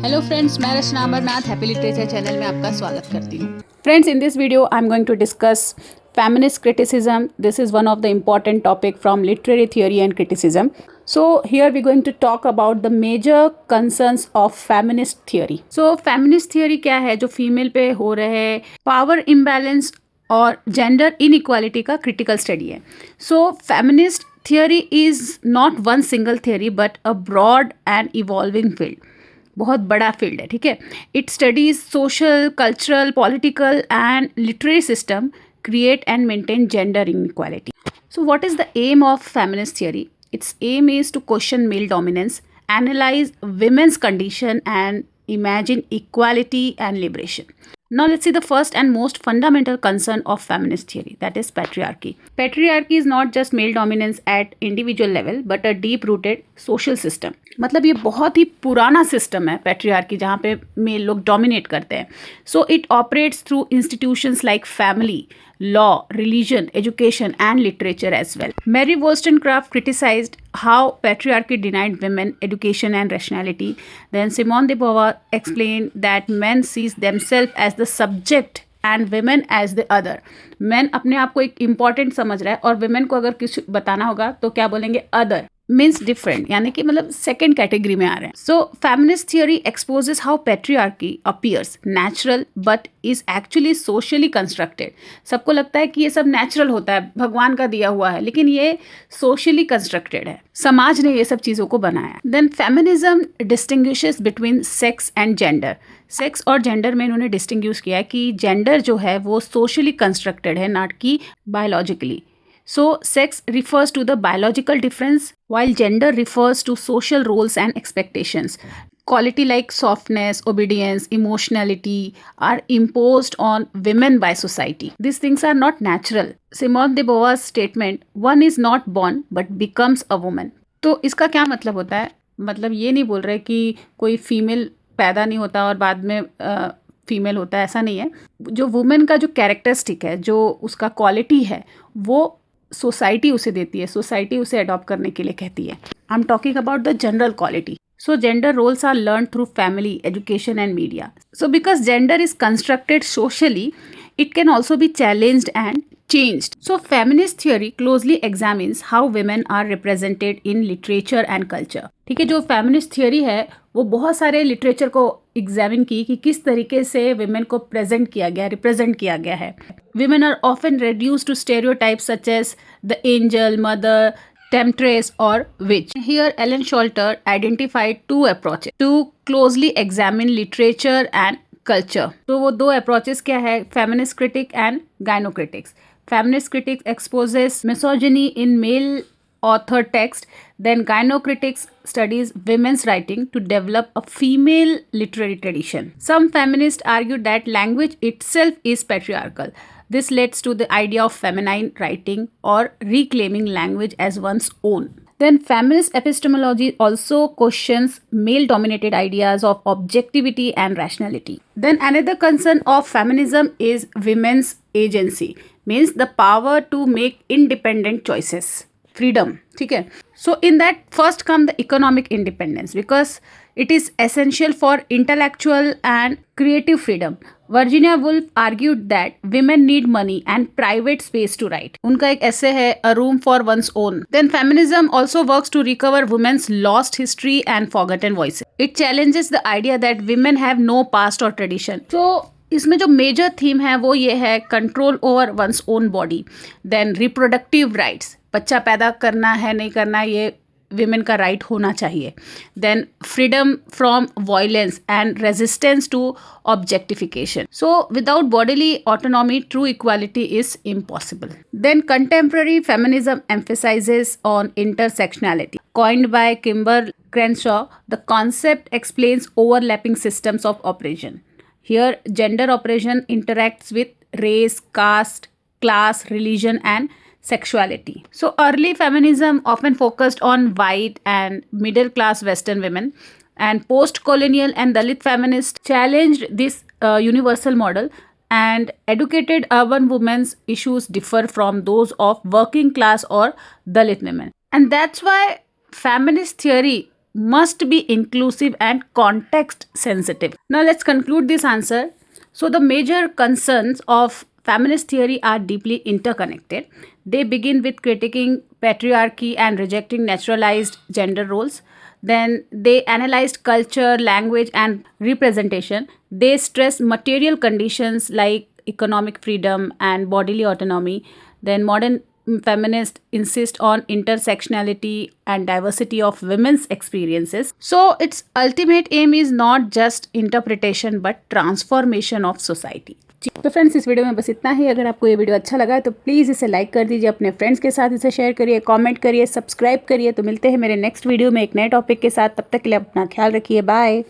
Hello friends, मैं Rachna Amarnath happy literature channel में आपका स्वागत करती हूँ। Friends, in this video I am going to discuss feminist criticism. This is one of the important topic from literary theory and criticism. So here we're going to talk about the major concerns of feminist theory. So feminist theory क्या है? जो female पे हो रहे power imbalance और gender inequality का critical study है. So feminist theory is not one single theory but a broad and evolving field. बहुत बड़ा फील्ड है, ठीक है. It studies social, cultural, political and literary system create and maintain gender inequality. So what is the aim of feminist theory? Its aim is to question male dominance, analyze women's condition and imagine equality and liberation. Now let's see the first and most fundamental concern of feminist theory, that is patriarchy. Patriarchy is not just male dominance at individual level but a deep rooted social system. मतलब ये बहुत ही पुराना system है patriarchy, जहाँ पे mail लोग dominate करते हैं. So it operates through institutions like family, law, religion, education and literature as well. Mary Wollstonecraft criticized how patriarchy denied women education and rationality. Then Simone de Beauvoir explained that men sees themselves as the subject and women as the other. Men अपने आप को एक important समझ रहा है और women को अगर कुछ बताना होगा तो क्या बोलेंगे? Other. मीन्स डिफरेंट, यानी कि मतलब सेकेंड कैटेगरी में आ रहे हैं. So feminist theory exposes how patriarchy appears natural but is actually socially constructed. सबको लगता है कि ये सब नेचुरल होता है, भगवान का दिया हुआ है, लेकिन ये सोशली कंस्ट्रक्टेड है. समाज ने ये सब चीज़ों को बनाया. Then feminism distinguishes between sex and gender. Sex और जेंडर में इन्होंने डिस्टिंग्विश किया है कि जेंडर जो है वो सोशली कंस्ट्रक्टेड है, नॉट कि biologically. So, sex refers to the biological difference, while gender refers to social roles and expectations. Quality like softness, obedience, emotionality are imposed on women by society. These things are not natural. Simone de Beauvoir's statement, "One is not born but becomes a woman." तो इसका क्या मतलब होता है? मतलब ये नहीं बोल रहे कि कोई फीमेल पैदा नहीं होता और बाद में फीमेल होता है, ऐसा नहीं है. जो वुमेन का जो कैरेक्टरिस्टिक है, जो उसका क्वालिटी है, वो सोसाइटी उसे देती है, सोसाइटी उसे अडॉप्ट करने के लिए कहती है. I am talking about the general quality. So gender roles are learned through family, education and media. So because gender is constructed socially, it can also be challenged and changed. So feminist theory closely examines how women are represented in literature and culture. ठीक है, जो feminist theory है वो बहुत सारे literature को examine की कि किस तरीके से women को प्रेजेंट किया गया, रिप्रेजेंट किया गया है. Women are often reduced to stereotypes such as the angel, mother, temptress or witch. Here Ellen Sholter identified two approaches to closely examine literature and culture. तो वो दो approaches क्या है? Feminist critic and gynocritics. Feminist critic exposes misogyny in male author text, then gynocritics studies women's writing to develop a female literary tradition. Some feminists argue that language itself is patriarchal. This leads to the idea of feminine writing or reclaiming language as one's own. Then feminist epistemology also questions male-dominated ideas of objectivity and rationality. Then another concern of feminism is women's agency, means the power to make independent choices. Freedom, ठीक है. So in that first come the economic independence because it is essential for intellectual and creative freedom. Virginia Woolf argued that women need money and private space to write. उनका एक essay है A Room for One's Own. Then feminism also works to recover women's lost history and forgotten voices. It challenges the idea that women have no past or tradition. So इसमें जो major theme है वो ये है control over one's own body. Then reproductive rights, बच्चा पैदा करना है नहीं करना ये विमेन का राइट होना चाहिए. Then freedom from violence and resistance to objectification. So without bodily autonomy true equality is impossible. Then contemporary feminism emphasizes on intersectionality. Coined by Kimber Crenshaw, the concept explains overlapping systems of oppression. Here, gender oppression interacts with race, caste, class, religion, and sexuality. So, early feminism often focused on white and middle class Western women, and post-colonial and Dalit feminists challenged this universal model, and educated urban women's issues differ from those of working class or Dalit women. And that's why feminist theory must be inclusive and context sensitive. Now let's conclude this answer. So the major concerns of feminist theory are deeply interconnected. They begin with critiquing patriarchy and rejecting naturalized gender roles. Then they analyzed culture, language, and representation. They stress material conditions like economic freedom and bodily autonomy. Then modern feminists insist on intersectionality and diversity of women's experiences. So its ultimate aim is not just interpretation but transformation of society. तो friends, इस video में बस इतना ही. अगर आपको ये video अच्छा लगा है तो प्लीज़ इसे लाइक कर दीजिए, अपने फ्रेंड्स के साथ इसे शेयर करिए, कमेंट करिए, सब्सक्राइब करिए. तो मिलते हैं मेरे नेक्स्ट वीडियो में एक नए टॉपिक के साथ. तब तक के लिए अपना ख्याल रखिए. बाय.